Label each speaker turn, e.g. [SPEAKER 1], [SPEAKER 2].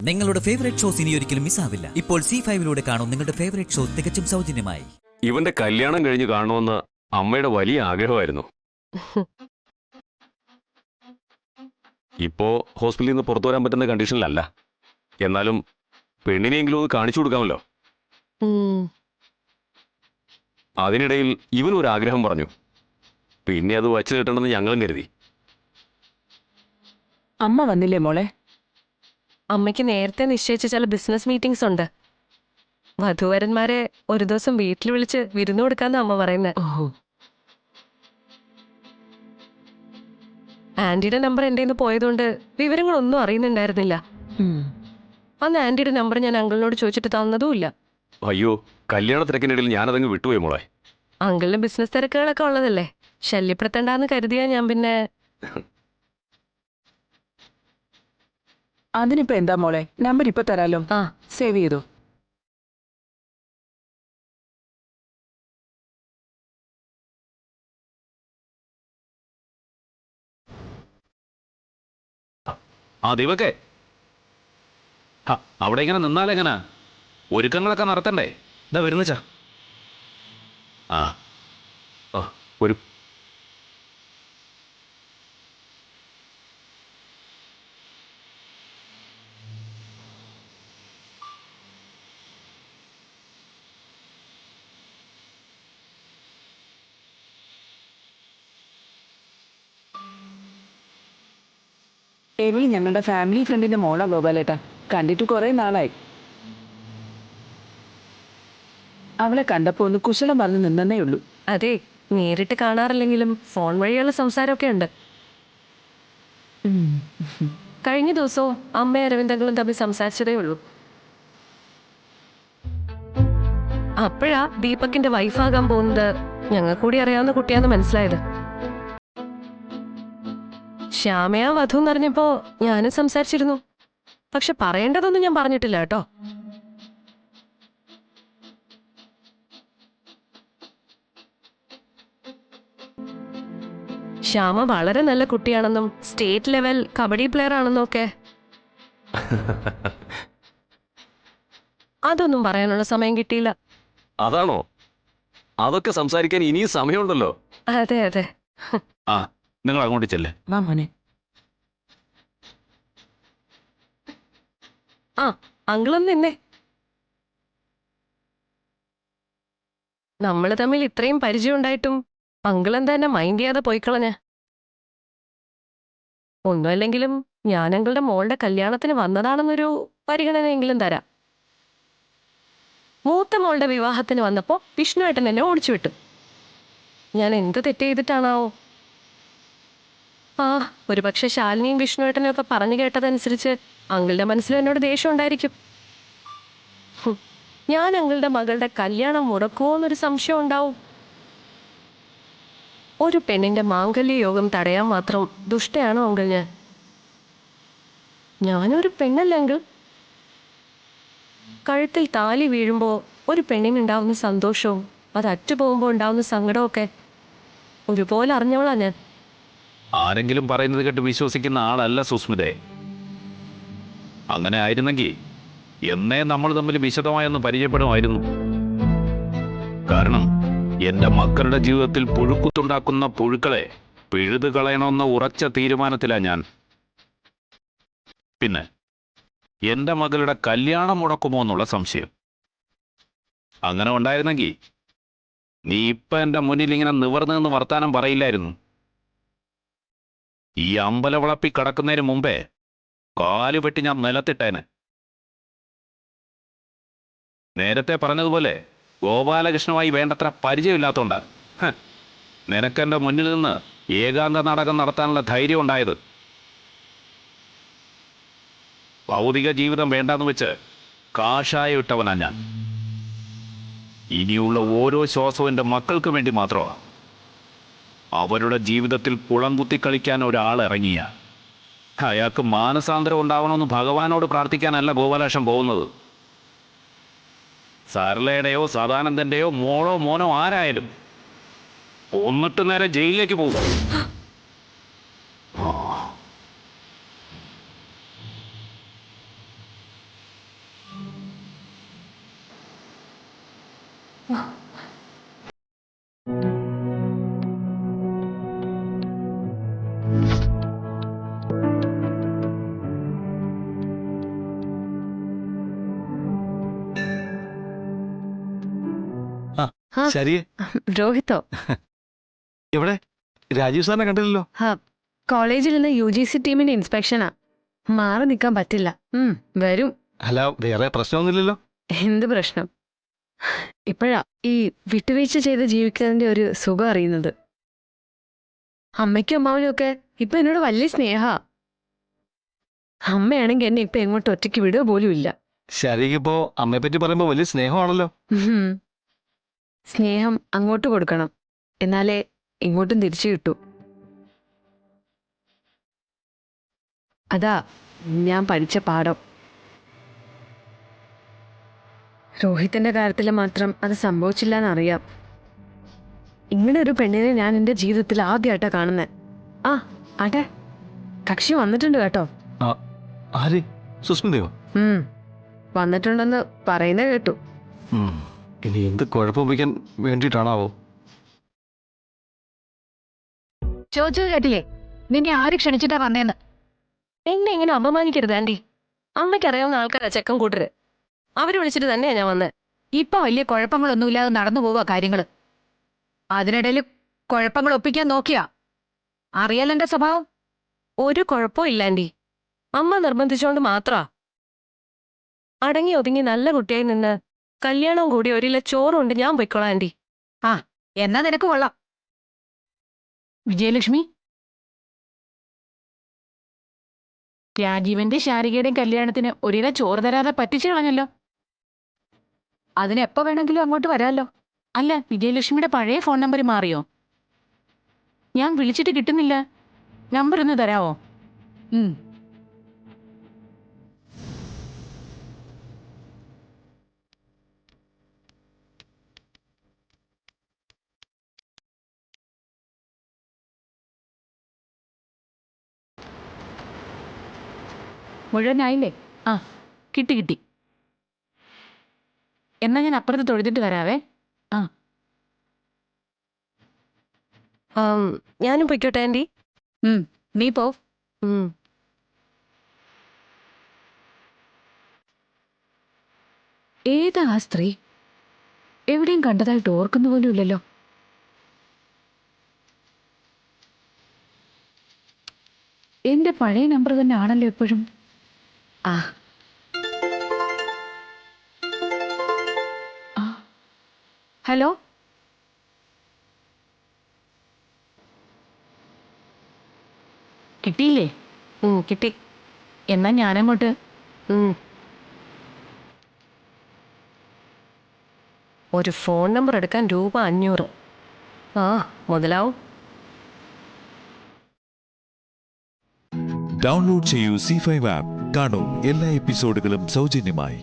[SPEAKER 1] നിങ്ങളുടെ favourite shows ഇനി ഒരിക്കലും മിസ്സാവില്ല. ഇപ്പോൾ C5 കാണും നിങ്ങളുടെ ഫേവറേറ്റ് ഷോ തികച്ചും സൗജന്യമായി.
[SPEAKER 2] ഇവന്റെ കല്യാണം കഴിഞ്ഞ് കാണുമെന്ന് അമ്മയുടെ വലിയ ആഗ്രഹമായിരുന്നു. ഇപ്പോ ഹോസ്പിറ്റലിൽ നിന്ന് പുറത്തു വരാൻ പറ്റുന്ന കണ്ടീഷനിലല്ല. എന്നാലും പെണ്ണിനെങ്കിലും ഒന്ന് കാണിച്ചു കൊടുക്കാമല്ലോ. അതിനിടയിൽ ഇവനൊരു ആഗ്രഹം പറഞ്ഞു. പിന്നെ അത് വച്ചു കിട്ടണമെന്ന് ഞങ്ങളും കരുതി.
[SPEAKER 3] അമ്മ വന്നില്ലേ മോളെ?
[SPEAKER 4] അമ്മയ്ക്ക് നേരത്തെ നിശ്ചയിച്ച ചില ബിസിനസ് മീറ്റിംഗ്സ് ഉണ്ട്. വധുവരന്മാരെ ഒരു ദിവസം വീട്ടിൽ വിളിച്ച് വിരുന്നു കൊടുക്കാന്ന് അമ്മ പറയുന്നത്.
[SPEAKER 3] ഓഹോ.
[SPEAKER 4] ആന്റിയുടെ നമ്പർ എൻ്റെ നിന്ന് പോയതുകൊണ്ട് വിവരങ്ങളൊന്നും അറിയുന്നുണ്ടായിരുന്നില്ല. അന്ന് ആന്റിയുടെ നമ്പർ ഞാൻ അങ്കിളിനോട് ചോദിച്ചിട്ട് തന്നതുമില്ല.
[SPEAKER 2] അയ്യോ, കല്യാണ തിരക്കിനിടയിൽ ഞാനതങ്ങ് വിട്ടുപോയി മോളെ.
[SPEAKER 4] അങ്കിളിന് ബിസിനസ് തിരക്കുകളൊക്കെ ഉള്ളതല്ലേ, ശല്യപ്പെടുത്തണ്ടെന്ന് കരുതിയാ ഞാൻ പിന്നെ.
[SPEAKER 3] അതിനിപ്പോ എന്താ മോളെ, നമ്പർ ഇപ്പൊ തരാലോ.
[SPEAKER 4] ആ
[SPEAKER 3] സേവ് ചെയ്തോ.
[SPEAKER 5] ആ ദീപക്കേ, അവിടെ ഇങ്ങനെ നിന്നാലെങ്ങനാ? ഒരുക്കങ്ങളൊക്കെ നടത്തണ്ടേ?
[SPEAKER 2] ഇതാ വരുന്നച്ചാ.
[SPEAKER 5] ആ
[SPEAKER 2] ഒരു
[SPEAKER 3] എവി ഞങ്ങളുടെ ഫാമിലി ഫ്രണ്ടിന്റെ മോളാ ഗോപാലേട്ടാ. കണ്ടിട്ട് കുറെ നാളായി. അവളെ കണ്ടപ്പോ ഒന്ന് കുശലം പറഞ്ഞ് നിന്നേ ഉള്ളൂ.
[SPEAKER 4] അതെ, നേരിട്ട് കാണാറില്ലെങ്കിലും ഫോൺ വഴിയുള്ള സംസാരമൊക്കെ ഉണ്ട്. കഴിഞ്ഞ ദിവസവും അമ്മയും അരവിന്ദങ്ങളും തമ്മിൽ സംസാരിച്ചതേ ഉള്ളൂ. അപ്പോഴാ ദീപകിന്റെ വൈഫാകാൻ പോകുന്നത് ഞങ്ങൾ കൂടി അറിയാവുന്ന കുട്ടിയാന്ന് മനസ്സിലായത്. ശ്യാമയാ വധു എന്നറിഞ്ഞപ്പോ ഞാനും സംസാരിച്ചിരുന്നു. പക്ഷെ പറയേണ്ടതൊന്നും ഞാൻ പറഞ്ഞിട്ടില്ല കേട്ടോ. ശ്യാമ വളരെ നല്ല കുട്ടിയാണെന്നും സ്റ്റേറ്റ് ലെവൽ കബഡി പ്ലെയർ ആണെന്നും ഒക്കെ. അതൊന്നും പറയാനുള്ള സമയം കിട്ടിയില്ല.
[SPEAKER 2] അതാണോ? അതൊക്കെ സംസാരിക്കാൻ ഇനിയും സമയമുണ്ടല്ലോ.
[SPEAKER 4] അതെ അതെ.
[SPEAKER 5] ആ നിങ്ങൾ അങ്ങോട്ട് ചെല്ലേ.
[SPEAKER 3] വാ മോനെ.
[SPEAKER 4] ആ അങ്കിളൊന്ന് നിന്നേ. നമ്മൾ തമ്മിൽ ഇത്രയും പരിചയം ഉണ്ടായിട്ടും അങ്കിൾ എന്താ എന്നെ മൈൻഡ് ചെയ്യാതെ പോയിക്കളഞ്ഞ. ഒന്നുമല്ലെങ്കിലും ഞാൻ അങ്കിളുടെ മോളുടെ കല്യാണത്തിന് വന്നതാണെന്നൊരു പരിഗണനയെങ്കിലും തരാം. മൂത്ത മോളുടെ വിവാഹത്തിന് വന്നപ്പോ വിഷ്ണുവേട്ടൻ എന്നെ ഓടിച്ചു വിട്ടു. ഞാൻ എന്ത് തെറ്റ് ചെയ്തിട്ടാണാവോ? ഒരുപക്ഷെ ശാലിനിയും വിഷ്ണുവേട്ടനും ഒക്കെ പറഞ്ഞു കേട്ടതനുസരിച്ച് അങ്കിളുടെ മനസ്സിൽ എന്നോട് ദേഷ്യം ഉണ്ടായിരിക്കും. ഞാൻ അങ്കിളുടെ മകളുടെ കല്യാണം മുടക്കുമോന്നൊരു സംശയം ഉണ്ടാവും. ഒരു പെണ്ണിന്റെ മാംഗല്യ യോഗം തടയാൻ മാത്രം ദുഷ്ടയാണോ അങ്കിൾ ഞാൻ? ഞാനൊരു പെണ്ണല്ല അങ്കിൾ. കഴുത്തിൽ താലി വീഴുമ്പോൾ ഒരു പെണ്ണിനുണ്ടാവുന്ന സന്തോഷവും അത് അറ്റുപോകുമ്പോൾ ഉണ്ടാവുന്ന സങ്കടമൊക്കെ ഒരുപോലെ അറിഞ്ഞവളാ ഞാൻ.
[SPEAKER 5] ആരെങ്കിലും പറയുന്നത് കേട്ട് വിശ്വസിക്കുന്ന ആളല്ല സുസ്മിതേ. അങ്ങനെ ആയിരുന്നെങ്കിൽ എന്നേ നമ്മൾ തമ്മിൽ വിശദമായൊന്ന് പരിചയപ്പെടുമായിരുന്നു. കാരണം എന്റെ മക്കളുടെ ജീവിതത്തിൽ പുഴുക്കുത്തുണ്ടാക്കുന്ന പുഴുക്കളെ പിഴുതു കളയണമെന്ന ഉറച്ച തീരുമാനത്തിലാണ് ഞാൻ. പിന്നെ എന്റെ മകളുടെ കല്യാണം മുടക്കുമോ എന്നുള്ള സംശയം. അങ്ങനെ ഉണ്ടായിരുന്നെങ്കിൽ നീ ഇപ്പൊ എന്റെ മുന്നിൽ ഇങ്ങനെ നിവർന്നു നിന്ന് വർത്താനം പറയില്ലായിരുന്നു. ഈ അമ്പലവളപ്പി കടക്കുന്നതിന് മുമ്പേ കാല് വെട്ടി ഞാൻ നിലത്തിട്ടേനെ. നേരത്തെ പറഞ്ഞതുപോലെ ഗോപാലകൃഷ്ണനുമായി വേണ്ടത്ര പരിചയമില്ലാത്തോണ്ടാ നിനക്കെന്റെ മുന്നിൽ നിന്ന് ഏകാന്ത നാടകം നടത്താനുള്ള ധൈര്യം ഉണ്ടായത്. ഭൗതിക ജീവിതം വേണ്ടാന്ന് വെച്ച് കാഷായ ഇട്ടവനാ ഞാൻ. ഇനിയുള്ള ഓരോ ശ്വാസവും എൻ്റെ മക്കൾക്ക് വേണ്ടി മാത്രമാണ്. അവരുടെ ജീവിതത്തിൽ കുളം കുത്തി കളിക്കാൻ ഒരാൾ ഇറങ്ങിയ അയാൾക്ക് മാനസാന്തരം ഉണ്ടാവണമെന്ന് ഭഗവാനോട് പ്രാർത്ഥിക്കാനല്ല ഗോപാലകൃഷ്ണൻ പോകുന്നത്. സരളയുടെയോ സദാനന്ദന്റെയോ മോളോ മോനോ ആരായാലും ഒന്നിട്ട് നേരെ ജയിലിലേക്ക് പോകും.
[SPEAKER 6] ശരി.
[SPEAKER 4] രോഹിത്തോ?
[SPEAKER 6] എവിടെ? രാജീവ് സാറിനെ കണ്ടില്ലല്ലോ.
[SPEAKER 4] കോളേജിൽ നിന്ന് UGC ടീമിന്റെ ഇൻസ്പെക്ഷനാ. മാറി നിൽക്കാൻ പറ്റില്ല. വരും.
[SPEAKER 6] അല്ല, വേറെ പ്രശ്നമൊന്നുമില്ലല്ലോ.
[SPEAKER 4] എന്ത് പ്രശ്നം? ഇപ്പോഴാ ഈ വിട്ടുവീഴ്ച ചെയ്ത് ജീവിക്കുന്നതിന്റെ ഒരു സുഖം അറിയുന്നത്. അമ്മയ്ക്കും അമ്മാവനും ഒക്കെ ഇപ്പൊ എന്നോട് വലിയ സ്നേഹാ. അമ്മയാണെങ്കിൽ എന്നെ ഇപ്പൊ എങ്ങോട്ട് ഒറ്റയ്ക്ക് വിടുക പോലും ഇല്ല.
[SPEAKER 6] ശരിക്കിപ്പോ അമ്മയെ പറ്റി പറയുമ്പോ വലിയ സ്നേഹമാണല്ലോ.
[SPEAKER 4] സ്നേഹം അങ്ങോട്ട് കൊടുക്കണം, എന്നാലേ ഇങ്ങോട്ടും തിരിച്ചു കിട്ടൂ. അതാ ഞാൻ പഠിച്ച പാഠം. രോഹിത്തിന്റെ കാര്യത്തിൽ മാത്രം അത് സംഭവിച്ചില്ല എന്നറിയാം. ഇങ്ങനെ ഒരു പെണ്ണിനെ ഞാൻ എൻ്റെ ജീവിതത്തിൽ ആദ്യമായിട്ടാ കാണുന്നത്. ആട്ടെ, കക്ഷി വന്നിട്ടുണ്ട് കേട്ടോ.
[SPEAKER 6] ആര്? സുസ്മിതയോ?
[SPEAKER 4] വന്നിട്ടുണ്ടെന്ന് പറയുന്നത് കേട്ടു.
[SPEAKER 6] ഇനി എന്ത് കുഴപ്പമിക്കാൻ വേണ്ടിയിട്ടാണാവോ?
[SPEAKER 7] ചോദിച്ചു കേട്ടില്ലേ, നിന്നെ ആര് ക്ഷണിച്ചിട്ടാ വന്നേന്ന്?
[SPEAKER 4] എന്നെ ഇങ്ങനെ അപമാനിക്കരുത് ആൻറ്റി. അമ്മയ്ക്കറിയാവുന്ന ആൾക്കാരാ ചെക്കൻ കൂട്ടര്. അവര് വിളിച്ചിട്ട് തന്നെയാ ഞാൻ വന്നത്.
[SPEAKER 7] ഇപ്പൊ വലിയ കുഴപ്പങ്ങളൊന്നുമില്ലാതെ നടന്നു പോവാ കാര്യങ്ങള്. അതിനിടയിൽ കുഴപ്പങ്ങൾ ഒപ്പിക്കാൻ നോക്കിയാ അറിയാലോ എന്റെ സ്വഭാവം.
[SPEAKER 4] ഒരു കുഴപ്പവും ഇല്ല ആൻറ്റി. അമ്മ നിർബന്ധിച്ചോണ്ട് മാത്രാ. അടങ്ങി ഒതുങ്ങി നല്ല കുട്ടിയായി നിന്ന് കല്യാണവും കൂടി ഒരില ചോറുണ്ട് ഞാൻ പൊയ്ക്കോളാം ആൻറ്റി.
[SPEAKER 7] എന്നാ നിനക്ക് കൊള്ളാം. വിജയലക്ഷ്മി, രാജീവന്റെ ശാരികയുടെയും കല്യാണത്തിന് ഒരില ചോറ് തരാതെ പറ്റിച്ചു കളഞ്ഞല്ലോ. അതിനെപ്പോ വേണമെങ്കിലും അങ്ങോട്ട് വരാമല്ലോ. അല്ല, വിജയലക്ഷ്മിയുടെ പഴയ ഫോൺ നമ്പർ മാറിയോ? ഞാൻ വിളിച്ചിട്ട് കിട്ടുന്നില്ല. നമ്പർ ഒന്ന് തരാമോ? മുഴുവനായില്ലേ? കിട്ടി. എന്നാ ഞാൻ അപ്പുറത്ത് തൊഴുതിട്ട് വരാവേ.
[SPEAKER 4] ഞാനും പൊയ്ക്കോട്ടെ ആൻറ്റി.
[SPEAKER 7] നീ പോ. ഏതാ ആ സ്ത്രീ? എവിടെയും കണ്ടതായിട്ട് ഓർക്കുന്ന പോലും ഇല്ലല്ലോ. എന്റെ പഴയ നമ്പർ തന്നെ ആണല്ലോ എപ്പോഴും. ഹലോ, കിട്ടിയില്ലേ?
[SPEAKER 4] കിട്ടി.
[SPEAKER 7] എന്നാ ഞാനങ്ങോട്ട്.
[SPEAKER 4] ഒരു ഫോൺ നമ്പർ എടുക്കാൻ രൂപ 500. മുതലാവും.
[SPEAKER 8] ഡൗൺലോഡ് ചെയ്യൂ C5 ആപ്പ്. കാണൂ എല്ലാ എപ്പിസോഡുകളും സൗജന്യമായി.